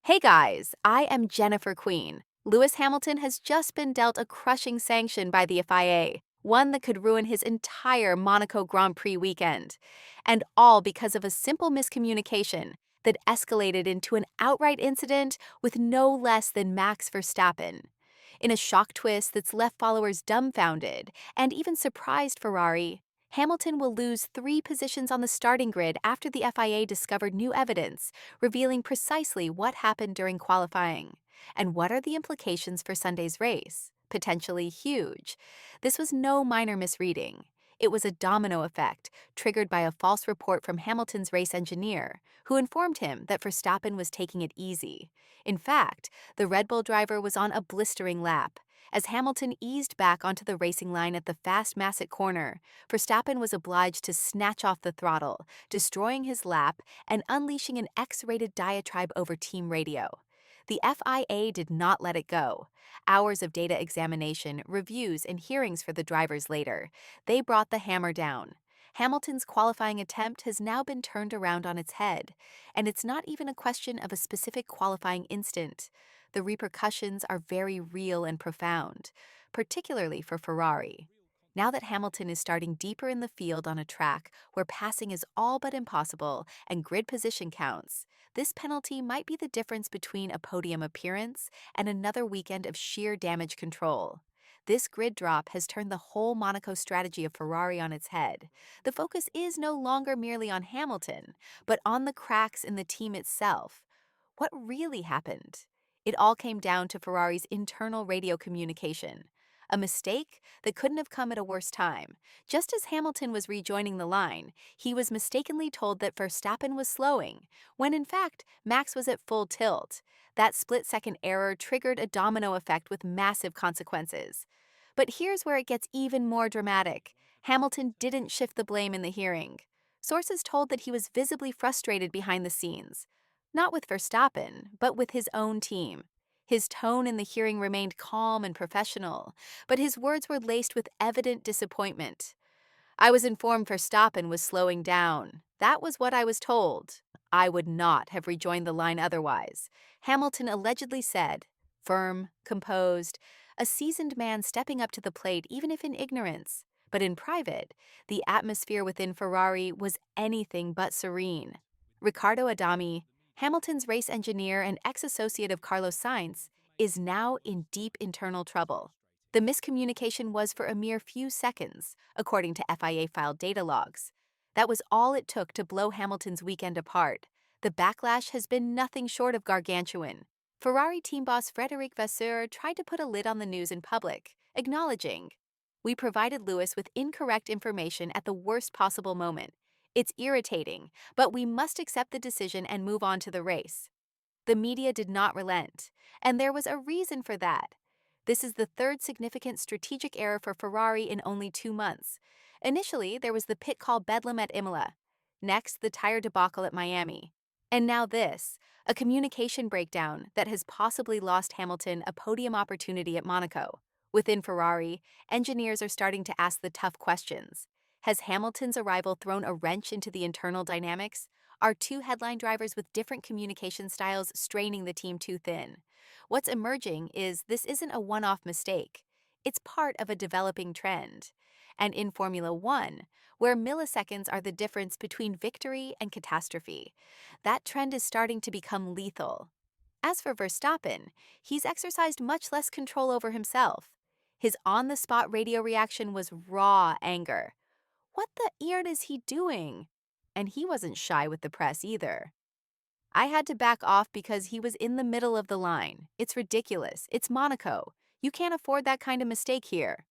Hey guys, I am Jennifer Queen. Lewis Hamilton has just been dealt a crushing sanction by the FIA, one that could ruin his entire Monaco Grand Prix weekend. And all because of a simple miscommunication that escalated into an outright incident with no less than Max Verstappen. In a shock twist that's left followers dumbfounded and even surprised Ferrari, Hamilton will lose 3 positions on the starting grid after the FIA discovered new evidence revealing precisely what happened during qualifying. And what are the implications for Sunday's race? Potentially huge. This was no minor misreading. It was a domino effect, triggered by a false report from Hamilton's race engineer, who informed him that Verstappen was taking it easy. In fact, the Red Bull driver was on a blistering lap. As Hamilton eased back onto the racing line at the fast Masset corner, Verstappen was obliged to snatch off the throttle, destroying his lap and unleashing an X-rated diatribe over team radio. The FIA did not let it go. Hours of data examination, reviews, and hearings for the drivers later, they brought the hammer down. Hamilton's qualifying attempt has now been turned around on its head, and it's not even a question of a specific qualifying instant. The repercussions are very real and profound, particularly for Ferrari. Now that Hamilton is starting deeper in the field on a track where passing is all but impossible and grid position counts, this penalty might be the difference between a podium appearance and another weekend of sheer damage control. This grid drop has turned the whole Monaco strategy of Ferrari on its head. The focus is no longer merely on Hamilton, but on the cracks in the team itself. What really happened? It all came down to Ferrari's internal radio communication. A mistake that couldn't have come at a worse time. Just as Hamilton was rejoining the line, he was mistakenly told that Verstappen was slowing, when in fact, Max was at full tilt. That split-second error triggered a domino effect with massive consequences. But here's where it gets even more dramatic. Hamilton didn't shift the blame in the hearing. Sources told that he was visibly frustrated behind the scenes. Not with Verstappen, but with his own team. His tone in the hearing remained calm and professional, but his words were laced with evident disappointment. I was informed Verstappen was slowing down. That was what I was told. I would not have rejoined the line otherwise, Hamilton allegedly said, firm, composed, a seasoned man stepping up to the plate even if in ignorance. But in private, the atmosphere within Ferrari was anything but serene. Riccardo Adami, Hamilton's race engineer and ex-associate of Carlos Sainz, is now in deep internal trouble. The miscommunication was for a mere few seconds, according to FIA-filed data logs. That was all it took to blow Hamilton's weekend apart. The backlash has been nothing short of gargantuan. Ferrari team boss Frédéric Vasseur tried to put a lid on the news in public, acknowledging, "We provided Lewis with incorrect information at the worst possible moment. It's irritating, but we must accept the decision and move on to the race." The media did not relent, and there was a reason for that. This is the third significant strategic error for Ferrari in only 2 months. Initially, there was the pit call bedlam at Imola. Next, the tire debacle at Miami. And now this, a communication breakdown that has possibly lost Hamilton a podium opportunity at Monaco. Within Ferrari, engineers are starting to ask the tough questions. Has Hamilton's arrival thrown a wrench into the internal dynamics? Are two headline drivers with different communication styles straining the team too thin? What's emerging is this isn't a one-off mistake. It's part of a developing trend. And in Formula One, where milliseconds are the difference between victory and catastrophe, that trend is starting to become lethal. As for Verstappen, he's exercised much less control over himself. His on-the-spot radio reaction was raw anger. What the ear is he doing? And he wasn't shy with the press either. I had to back off because he was in the middle of the line. It's ridiculous. It's Monaco. You can't afford that kind of mistake here.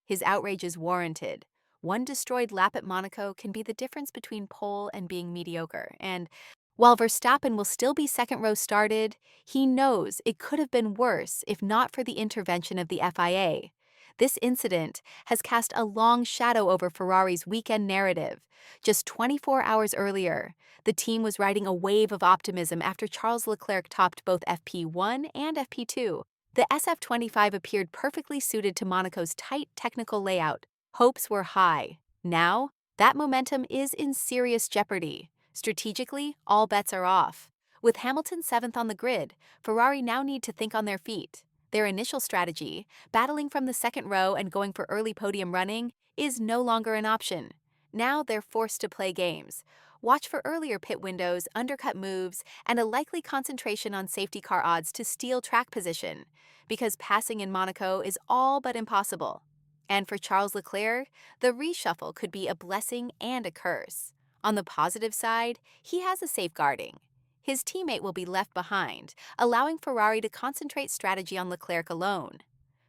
His outrage is warranted. One destroyed lap at Monaco can be the difference between pole and being mediocre. And while Verstappen will still be second row started, he knows it could have been worse if not for the intervention of the FIA. This incident has cast a long shadow over Ferrari's weekend narrative. Just 24 hours earlier, the team was riding a wave of optimism after Charles Leclerc topped both FP1 and FP2. The SF25 appeared perfectly suited to Monaco's tight technical layout. Hopes were high. Now, that momentum is in serious jeopardy. Strategically, all bets are off. With Hamilton seventh on the grid, Ferrari now need to think on their feet. Their initial strategy, battling from the second row and going for early podium running, is no longer an option. Now they're forced to play games. Watch for earlier pit windows, undercut moves, and a likely concentration on safety car odds to steal track position, because passing in Monaco is all but impossible. And for Charles Leclerc, the reshuffle could be a blessing and a curse. On the positive side, he has a safeguarding. His teammate will be left behind, allowing Ferrari to concentrate strategy on Leclerc alone.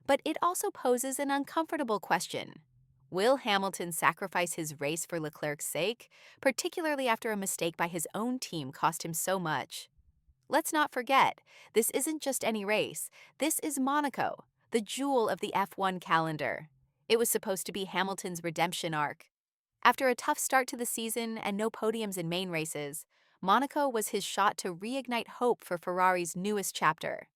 But it also poses an uncomfortable question. Will Hamilton sacrifice his race for Leclerc's sake, particularly after a mistake by his own team cost him so much? Let's not forget, this isn't just any race. This is Monaco, the jewel of the F1 calendar. It was supposed to be Hamilton's redemption arc. After a tough start to the season and no podiums in main races, Monaco was his shot to reignite hope for Ferrari's newest chapter.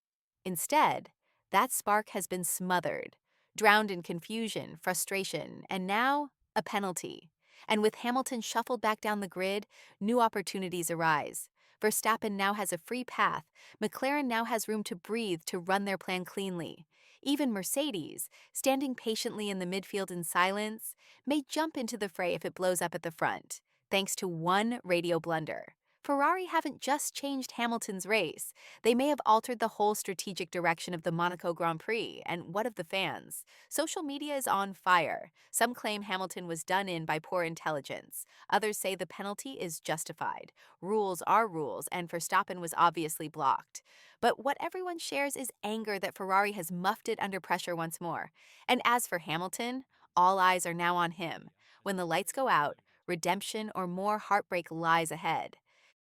Instead, that spark has been smothered, drowned in confusion, frustration, and now a penalty. And with Hamilton shuffled back down the grid, new opportunities arise. Verstappen now has a free path. McLaren now has room to breathe to run their plan cleanly. Even Mercedes, standing patiently in the midfield in silence, may jump into the fray if it blows up at the front, thanks to one radio blunder. Ferrari haven't just changed Hamilton's race. They may have altered the whole strategic direction of the Monaco Grand Prix, and what of the fans? Social media is on fire. Some claim Hamilton was done in by poor intelligence. Others say the penalty is justified. Rules are rules, and Verstappen was obviously blocked. But what everyone shares is anger that Ferrari has muffed it under pressure once more. And as for Hamilton, all eyes are now on him. When the lights go out, redemption or more heartbreak lies ahead.